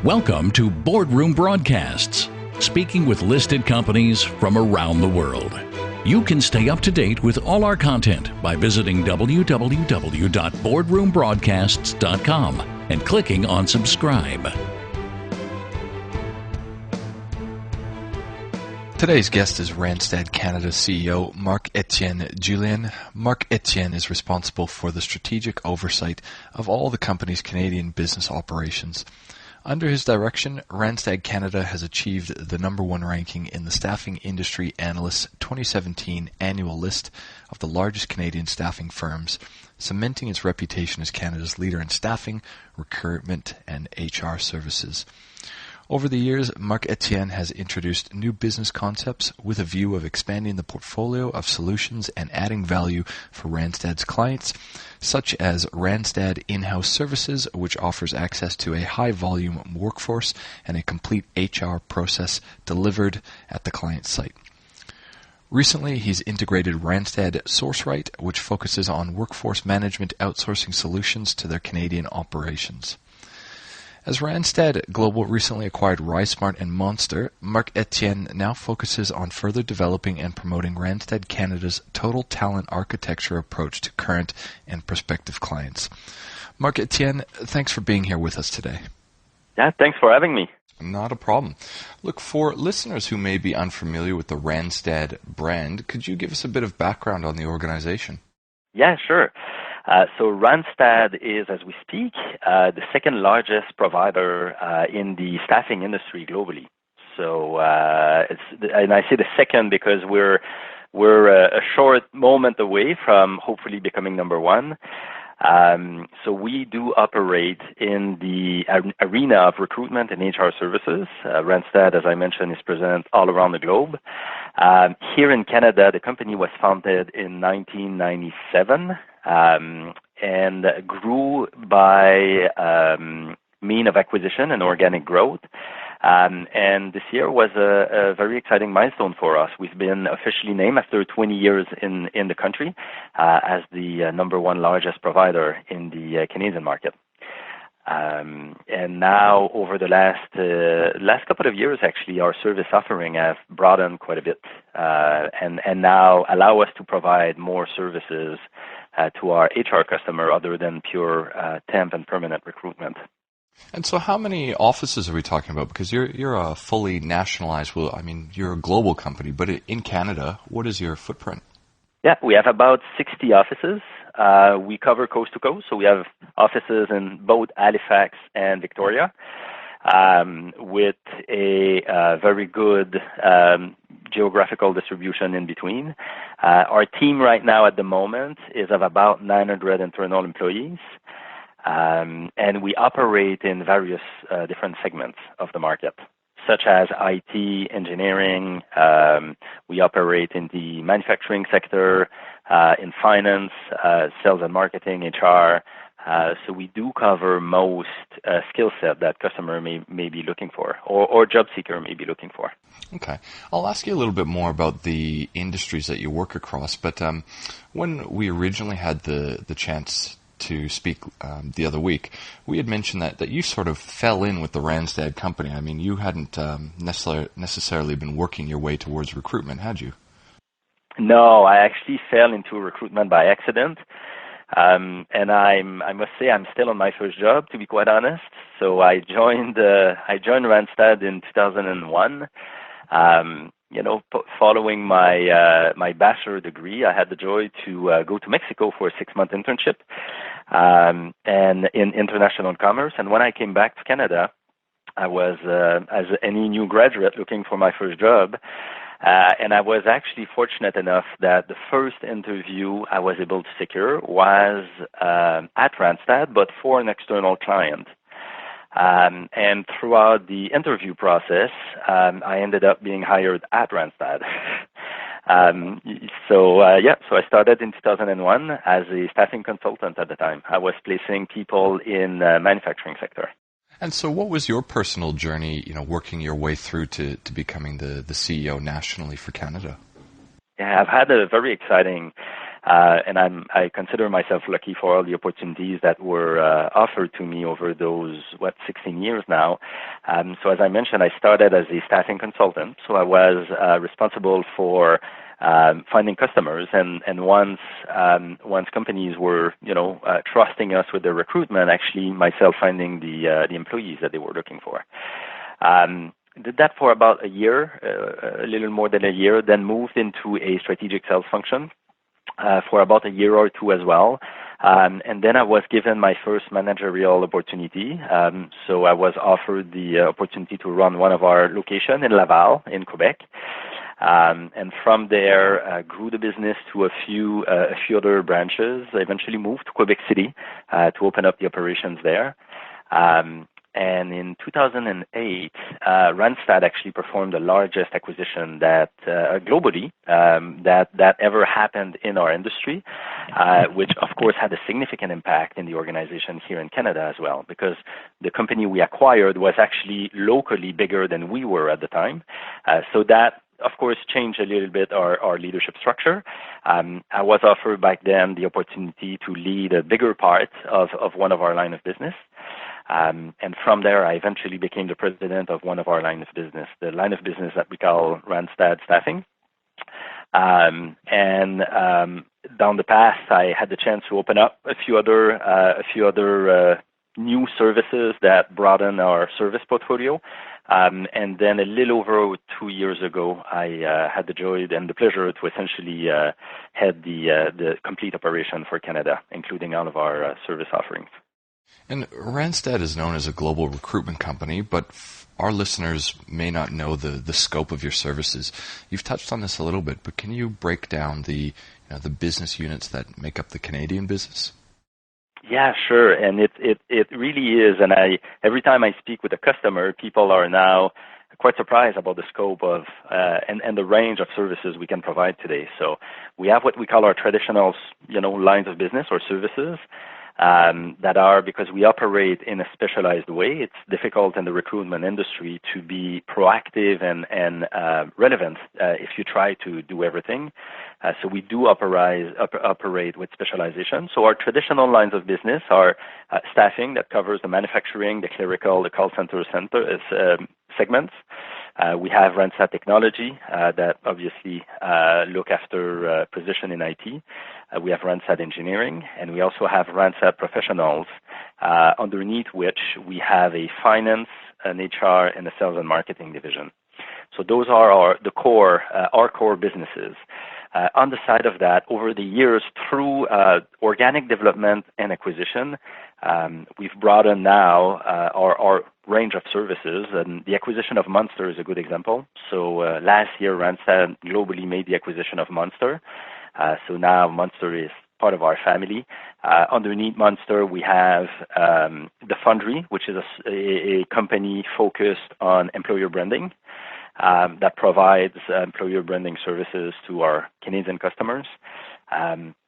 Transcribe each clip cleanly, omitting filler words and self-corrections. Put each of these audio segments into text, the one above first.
Welcome to Boardroom Broadcasts, speaking with listed companies from around the world. You can stay up to date with all our content by visiting www.boardroombroadcasts.com and clicking on subscribe. Today's guest is Randstad Canada CEO Marc-Étienne Julien. Marc-Étienne is responsible for the strategic oversight of all the company's Canadian business operations. Under his direction, Randstad Canada has achieved the number one ranking in the Staffing Industry Analysts 2017 annual list of the largest Canadian staffing firms, cementing its reputation as Canada's leader in staffing, recruitment, and HR services. Over the years, Marc-Étienne has introduced new business concepts with a view of expanding the portfolio of solutions and adding value for Randstad's clients, such as Randstad In-House Services, which offers access to a high-volume workforce and a complete HR process delivered at the client's site. Recently, he's integrated Randstad SourceRight, which focuses on workforce management outsourcing solutions to their Canadian operations. As Randstad Global recently acquired Randstad and Monster, Marc-Étienne now focuses on further developing and promoting Randstad Canada's total talent architecture approach to current and prospective clients. Marc-Étienne, thanks for being here with us today. Yeah, thanks for having me. Not a problem. Look, for listeners who may be unfamiliar with the Randstad brand, could you give us a bit of background on the organization? Yeah, sure. So Randstad is, as we speak, the second largest provider in the staffing industry globally. So, and I say the second because we're a short moment away from hopefully becoming number one. So we do operate in the arena of recruitment and HR services. Randstad, as I mentioned, is present all around the globe. Here in Canada, the company was founded in 1997 and grew by mean of acquisition and organic growth. And this year was a very exciting milestone for us. We've been officially named after 20 years in the country as the number one largest provider in the Canadian market. And now, over the last couple of years, actually, our service offering has broadened quite a bit, and now allow us to provide more services to our HR customer other than pure temp and permanent recruitment. And so how many offices are we talking about? Because you're a fully nationalized, well, I mean, you're a global company, but in Canada, what is your footprint? Yeah, we have about 60 offices. We cover coast to coast, so we have offices in both Halifax and Victoria, with a very good geographical distribution in between. Our team right now at the moment is of about 900 internal employees. And we operate in various different segments of the market, such as IT, engineering. We operate in the manufacturing sector, in finance, sales and marketing, HR. So we do cover most skill set that customer may be looking for, or job seeker may be looking for. Okay. I'll ask you a little bit more about the industries that you work across, but when we originally had the chance to speak the other week, we had mentioned that you sort of fell in with the Randstad company. I mean, you hadn't necessarily been working your way towards recruitment, had you? No, I actually fell into recruitment by accident. And I must say I'm still on my first job, to be quite honest. So I joined Randstad in 2001. Following my bachelor degree, I had the joy to go to Mexico for a 6-month internship and in international commerce. And when I came back to Canada, I was, as any new graduate, looking for my first job. And I was actually fortunate enough that the first interview I was able to secure was at Randstad, but for an external client. And throughout the interview process, I ended up being hired at Randstad. So I started in 2001 as a staffing consultant at the time. I was placing people in the manufacturing sector. And so what was your personal journey, working your way through to becoming the CEO nationally for Canada? Yeah, I've had a very exciting I consider myself lucky for all the opportunities that were offered to me over those 16 years now. So as I mentioned, I started as a staffing consultant. So I was responsible for finding customers, and once companies were trusting us with their recruitment, actually myself finding the employees that they were looking for. Did that for about a year, a little more than a year, then moved into a strategic sales function for about a year or two as well. And then I was given my first managerial opportunity. So I was offered the opportunity to run one of our locations in Laval in Quebec. And from there, grew the business to a few other branches. I eventually moved to Quebec City to open up the operations there. And in 2008, Randstad actually performed the largest acquisition that globally that ever happened in our industry, which of course had a significant impact in the organization here in Canada as well, because the company we acquired was actually locally bigger than we were at the time. So that, of course, changed a little bit our leadership structure. I was offered back then the opportunity to lead a bigger part of one of our line of business. And from there, I eventually became the president of one of our line of business, the line of business that we call Randstad Staffing. And down the path, I had the chance to open up a few other new services that broaden our service portfolio. And then a little over 2 years ago, I had the joy and the pleasure to essentially head the complete operation for Canada, including all of our service offerings. And Randstad is known as a global recruitment company, but our listeners may not know the scope of your services. You've touched on this a little bit, but can you break down the business units that make up the Canadian business? Yeah, sure. And it really is. And every time I speak with a customer, people are now quite surprised about the scope of and the range of services we can provide today. So we have what we call our traditional, lines of business or services. That are, because we operate in a specialized way, it's difficult in the recruitment industry to be proactive and relevant if you try to do everything. So we do operate with specialization. So our traditional lines of business are staffing that covers the manufacturing, the clerical, the call center segments. We have Randstad Technology that obviously look after position in IT. We have Randstad Engineering, and we also have Randstad Professionals, underneath which we have a finance, an HR, and a sales and marketing division. So those are our core businesses. On the side of that, over the years, through organic development and acquisition, we've broadened now our range of services, and the acquisition of Monster is a good example. So last year, Randstad globally made the acquisition of Monster. So now Monster is part of our family. Underneath Monster, we have The Foundry, which is a company focused on employer branding that provides employer branding services to our Canadian customers.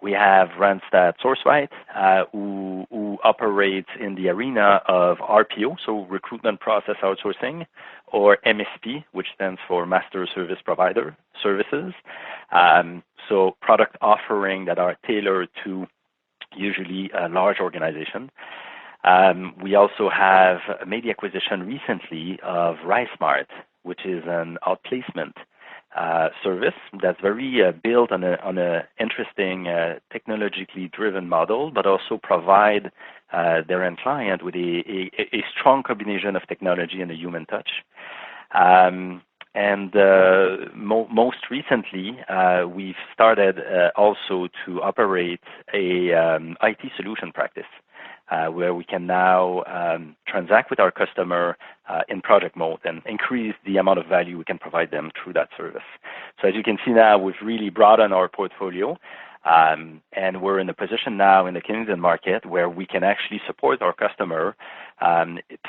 We have Randstad Sourceright, who operates in the arena of RPO, so recruitment process outsourcing, or MSP, which stands for Master Service Provider services. So product offering that are tailored to usually a large organization. We also have made the acquisition recently of RiseSmart, which is an outplacement service that's very built on a interesting technologically driven model, but also provide their end client with a strong combination of technology and a human touch. Most recently, we've started also to operate a IT solution practice where we can now transact with our customer in project mode and increase the amount of value we can provide them through that service. So as you can see now, we've really broadened our portfolio, and we're in a position now in the Canadian market where we can actually support our customer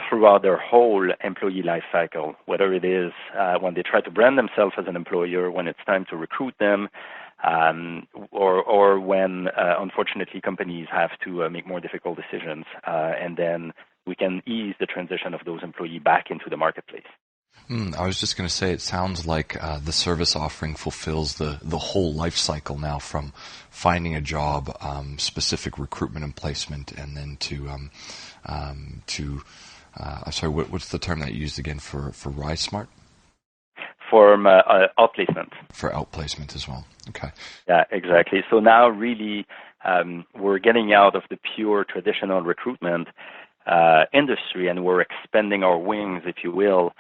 throughout their whole employee life cycle, whether it is when they try to brand themselves as an employer, when it's time to recruit them, or when, unfortunately, companies have to make more difficult decisions, and then we can ease the transition of those employees back into the marketplace. I was just going to say, it sounds like the service offering fulfills the whole life cycle now, from finding a job, specific recruitment and placement, and then what's the term that you used again for RiseSmart? For outplacement. For outplacement as well. Okay. Yeah, exactly. So now really we're getting out of the pure traditional recruitment industry, and we're expanding our wings, if you will,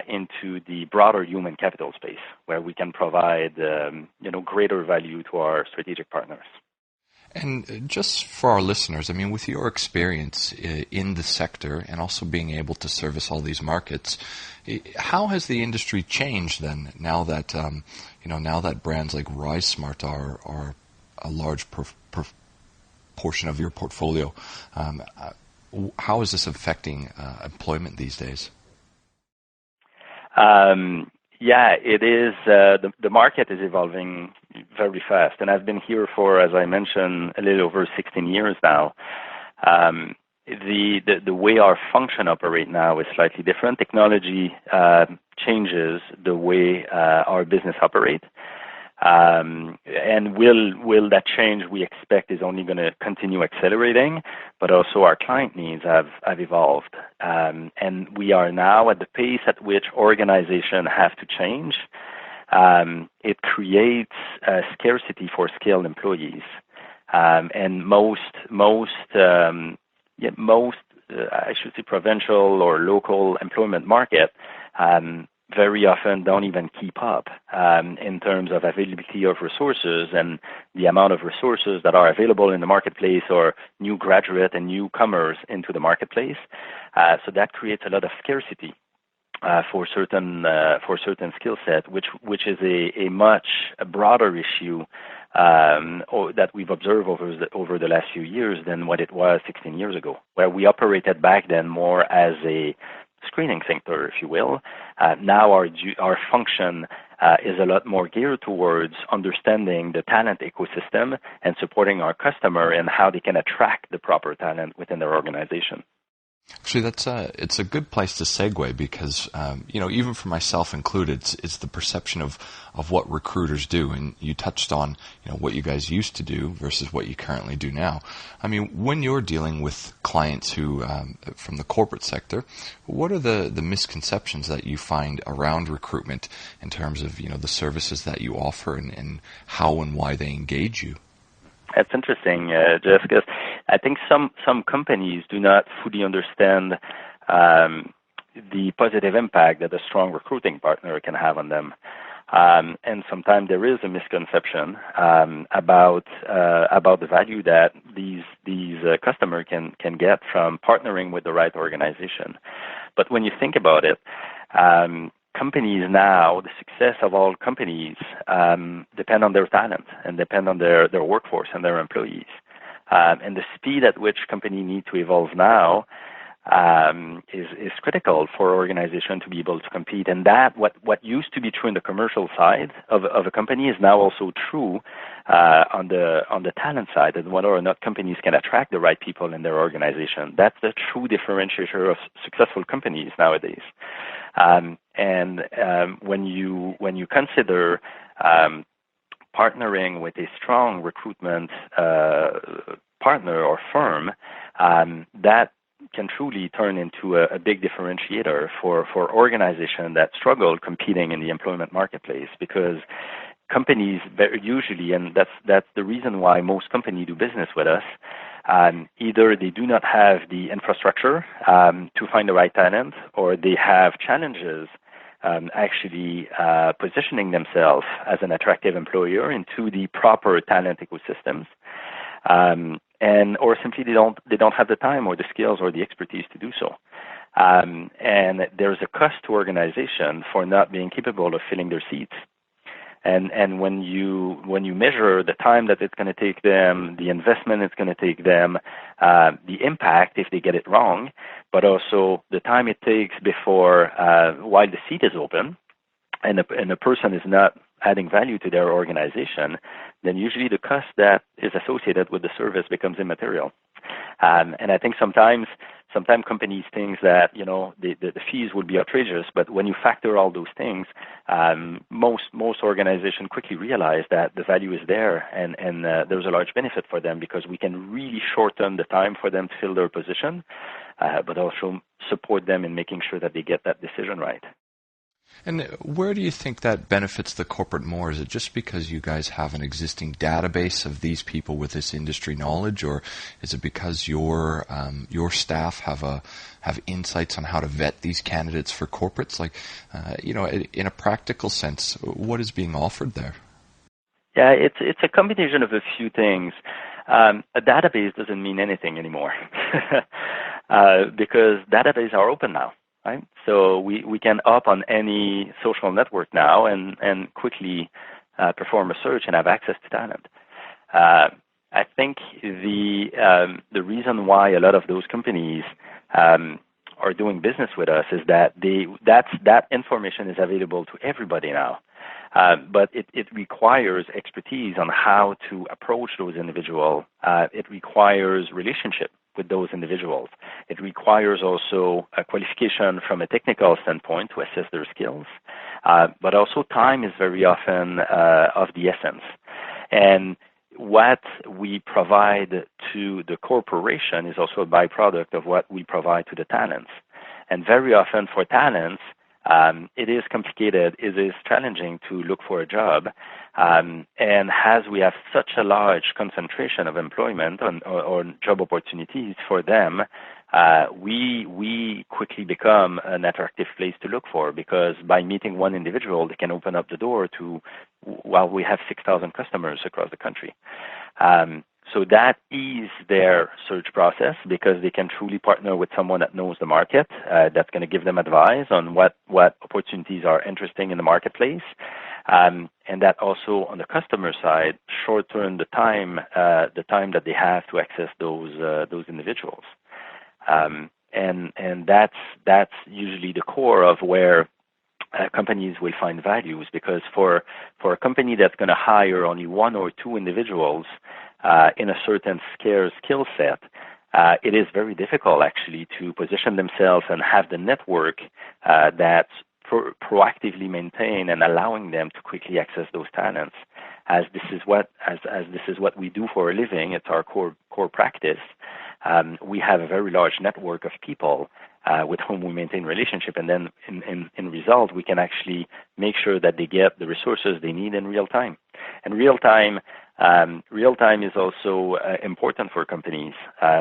into the broader human capital space, where we can provide greater value to our strategic partners. And just for our listeners, I mean, with your experience in the sector and also being able to service all these markets, how has the industry changed then? Now that now that brands like RiseSmart are a large portion of your portfolio, how is this affecting employment these days? Yeah, it is. The market is evolving very fast, and I've been here for, as I mentioned, a little over 16 years now. The way our function operate now is slightly different. Technology changes the way our business operate, and will that change? We expect is only going to continue accelerating, but also our client needs have evolved, and we are now at the pace at which organizations have to change. It creates a scarcity for skilled employees, and most I should say provincial or local employment market very often don't even keep up in terms of availability of resources and the amount of resources that are available in the marketplace, or new graduate and newcomers into the marketplace. So that creates a lot of scarcity for certain skill set, which is a much broader issue that we've observed over the last few years than what it was 16 years ago, where we operated back then more as a screening center, if you will. Now our function is a lot more geared towards understanding the talent ecosystem and supporting our customer and how they can attract the proper talent within their organization. Actually, it's a good place to segue, because even for myself included, it's the perception of what recruiters do, and you touched on what you guys used to do versus what you currently do now. I mean, when you're dealing with clients who from the corporate sector, what are the misconceptions that you find around recruitment in terms of the services that you offer and how and why they engage you? That's interesting, Jeff, because I think some companies do not fully understand the positive impact that a strong recruiting partner can have on them. And sometimes there is a misconception about the value that these customers can get from partnering with the right organization. But when you think about it, companies now, the success of all companies depend on their talent and depend on their workforce and their employees. And the speed at which companies need to evolve now is critical for organizations to be able to compete. And that what used to be true in the commercial side of a company is now also true on the talent side, and whether or not companies can attract the right people in their organization. That's the true differentiator of successful companies nowadays. When you consider partnering with a strong recruitment partner or firm, that can truly turn into a big differentiator for organizations that struggle competing in the employment marketplace, because companies usually, and that's the reason why most companies do business with us, either they do not have the infrastructure to find the right talent, or they have challenges actually positioning themselves as an attractive employer into the proper talent ecosystems, or simply they don't have the time or the skills or the expertise to do so. And there's a cost to organization for not being capable of filling their seats. And when you measure the time that it's going to take them, the investment it's going to take them, the impact if they get it wrong, but also the time it takes before while the seat is open, and the person is not adding value to their organization, then usually the cost that is associated with the service becomes immaterial. And I think sometimes sometimes companies think that the fees would be outrageous, but when you factor all those things, most organizations quickly realize that the value is there, and there's a large benefit for them because we can really shorten the time for them to fill their position, but also support them in making sure that they get that decision right. And where do you think that benefits the corporate more? Is it just because you guys have an existing database of these people with this industry knowledge, or is it because your staff have insights on how to vet these candidates for corporates? Like, in a practical sense, what is being offered there? Yeah, it's a combination of a few things. A database doesn't mean anything anymore because databases are open now. Right? So we can up on any social network now and quickly perform a search and have access to talent. I think the reason why a lot of those companies are doing business with us is that that information is available to everybody now. But it requires expertise on how to approach those individuals. It requires relationship with those individuals. It requires also a qualification from a technical standpoint to assess their skills, but also time is very often of the essence. And what we provide to the corporation is also a byproduct of what we provide to the talents. And very often for talents, it is complicated, it is challenging to look for a job, and as we have such a large concentration of employment or job opportunities for them, we quickly become an attractive place to look for, because by meeting one individual, they can open up the door to, we have 6,000 customers across the country. So that eases their search process because they can truly partner with someone that knows the market, that's going to give them advice on what opportunities are interesting in the marketplace. And that also on the customer side shorten the time that they have to access those individuals. And that's usually the core of where companies will find values, because for a company that's going to hire only one or two individuals in a certain scarce skill set, it is very difficult actually to position themselves and have the network that's proactively maintained and allowing them to quickly access those talents. As this is what we do for a living, it's our core practice. We have a very large network of people with whom we maintain relationship, and then in result, we can actually make sure that they get the resources they need in real time. And real time is also important for companies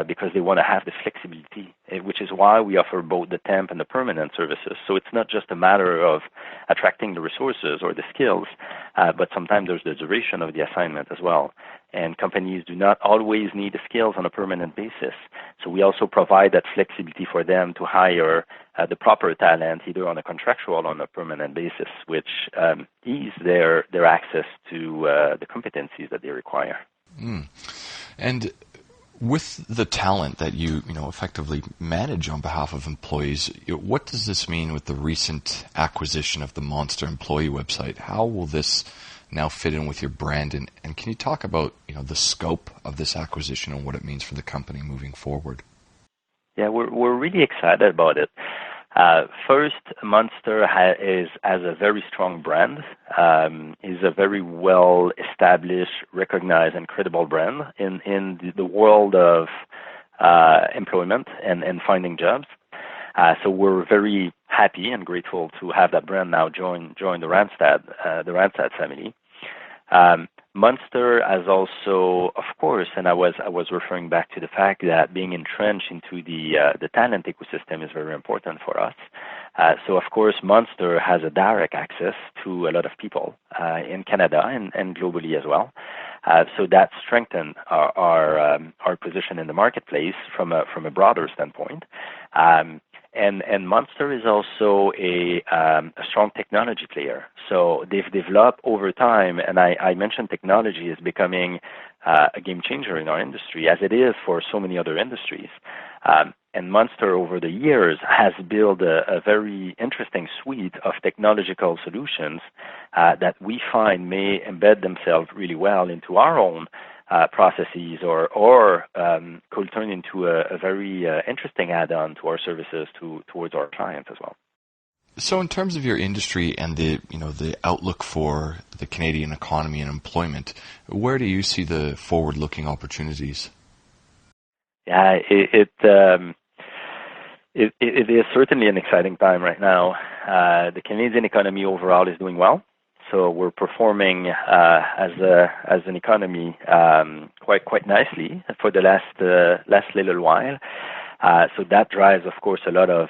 because they want to have the flexibility, which is why we offer both the temp and the permanent services. So it's not just a matter of attracting the resources or the skills, but sometimes there's the duration of the assignment as well. And companies do not always need the skills on a permanent basis. So we also provide that flexibility for them to hire the proper talent, either on a contractual or on a permanent basis, which ease their access to the competencies that they require. And with the talent that you effectively manage on behalf of employees, what does this mean with the recent acquisition of the Monster employee website? How will this now fit in with your brand, and can you talk about the scope of this acquisition and what it means for the company moving forward? Yeah, we're really excited about it. First, Monster has a very strong brand. Is a very well established, recognized, and credible brand in the world of employment and finding jobs. So we're very happy and grateful to have that brand now join the Randstad family. Monster has also, of course, and I was referring back to the fact that being entrenched into the talent ecosystem is very important for us. So of course, Monster has a direct access to a lot of people in Canada and globally as well. So that strengthened our position in the marketplace from a broader standpoint. And Monster is also a strong technology player. So they've developed over time, and I mentioned technology is becoming a game changer in our industry, as it is for so many other industries. And Monster, over the years, has built a very interesting suite of technological solutions that we find may embed themselves really well into our own processes, or could turn into a very interesting add-on to our services towards our clients as well. So, in terms of your industry and the outlook for the Canadian economy and employment, where do you see the forward-looking opportunities? Yeah, it is certainly an exciting time right now. The Canadian economy overall is doing well, so we're performing as an economy quite nicely for the last little while. So that drives, of course, a lot of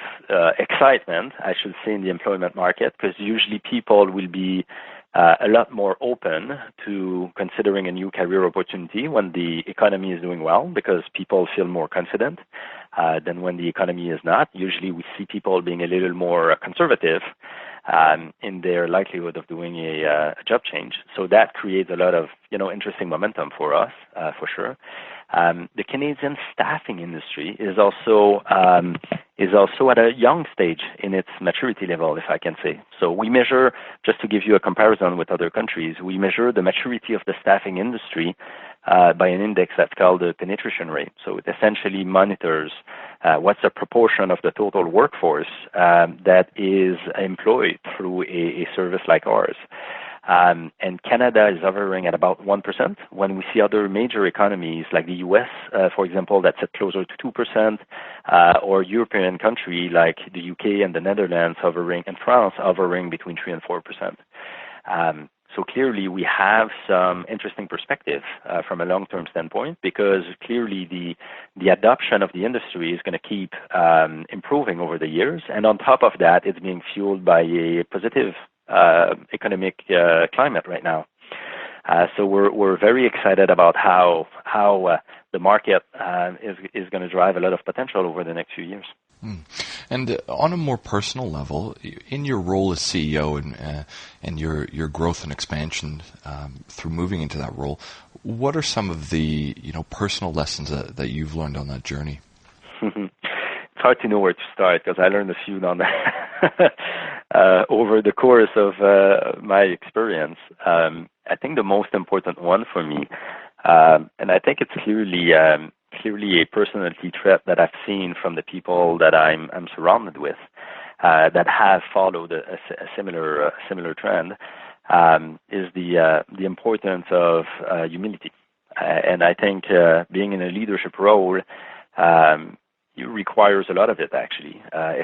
excitement, I should say, in the employment market, because usually people will be a lot more open to considering a new career opportunity when the economy is doing well, because people feel more confident than when the economy is not. Usually we see people being a little more conservative in their likelihood of doing a job change. So that creates a lot of interesting momentum for us, for sure. The Canadian staffing industry is also at a young stage in its maturity level, if I can say. So we measure, just to give you a comparison with other countries, we measure the maturity of the staffing industry by an index that's called the penetration rate. So it essentially monitors what's the proportion of the total workforce that is employed through a service like ours. And Canada is hovering at about 1%, when we see other major economies like the U.S., for example, that's at closer to 2%, or European country like the U.K. and the Netherlands and France hovering between 3 and 4%. So clearly we have some interesting perspective from a long-term standpoint, because clearly the adoption of the industry is going to keep improving over the years. And on top of that, it's being fueled by a positive economic climate right now. So we're very excited about how the market is going to drive a lot of potential over the next few years. And on a more personal level, in your role as CEO and your growth and expansion through moving into that role, what are some of the personal lessons that you've learned on that journey? It's hard to know where to start, because I learned a few on over the course of my experience. I think the most important one for me, and I think it's clearly a personality trait that I've seen from the people that I'm surrounded with that have followed a similar trend, is the importance of humility. And I think being in a leadership role it requires a lot of it, actually,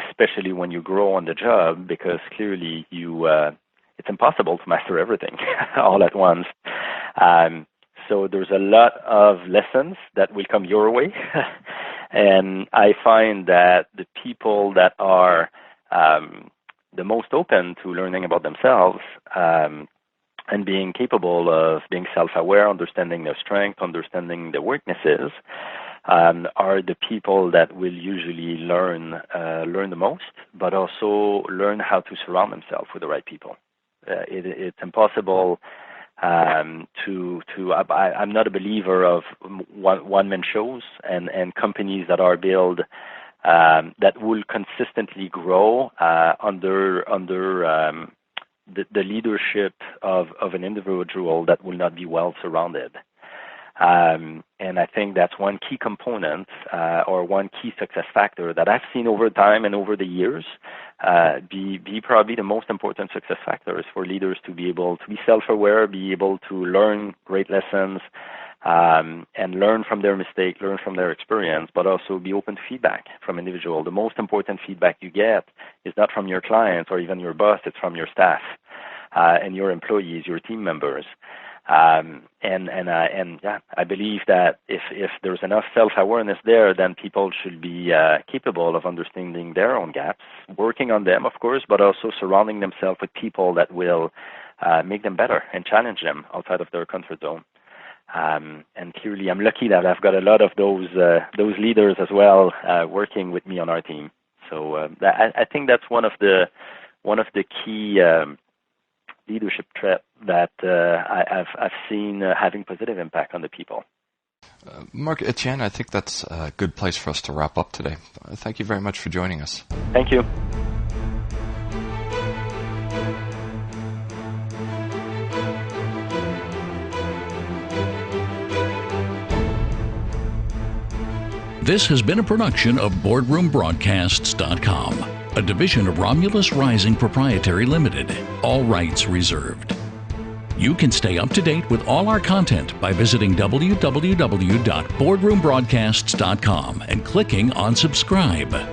especially when you grow on the job, because clearly it's impossible to master everything all at once. So there's a lot of lessons that will come your way. And I find that the people that are the most open to learning about themselves and being capable of being self-aware, understanding their strengths, understanding their weaknesses, are the people that will usually learn the most, but also learn how to surround themselves with the right people. It's impossible I'm not a believer of one-man shows and companies that are built that will consistently grow under the leadership of an individual that will not be well surrounded. And I think that's one key component or one key success factor that I've seen over time and over the years be probably the most important success factors for leaders to be able to be self-aware, be able to learn great lessons, and learn from their mistake, learn from their experience, but also be open to feedback from individuals. The most important feedback you get is not from your clients or even your boss, it's from your staff and your employees, your team members. I believe that if there's enough self-awareness there, then people should be capable of understanding their own gaps, working on them, of course, but also surrounding themselves with people that will make them better and challenge them outside of their comfort zone. And clearly, I'm lucky that I've got a lot of those leaders as well working with me on our team. So I think that's one of the key leadership trait that I've seen having positive impact on the people. Marc-Étienne, I think that's a good place for us to wrap up today. Thank you very much for joining us. Thank you. This has been a production of BoardroomBroadcasts.com, a division of Romulus Rising Proprietary Limited. All rights reserved. You can stay up to date with all our content by visiting www.boardroombroadcasts.com and clicking on subscribe.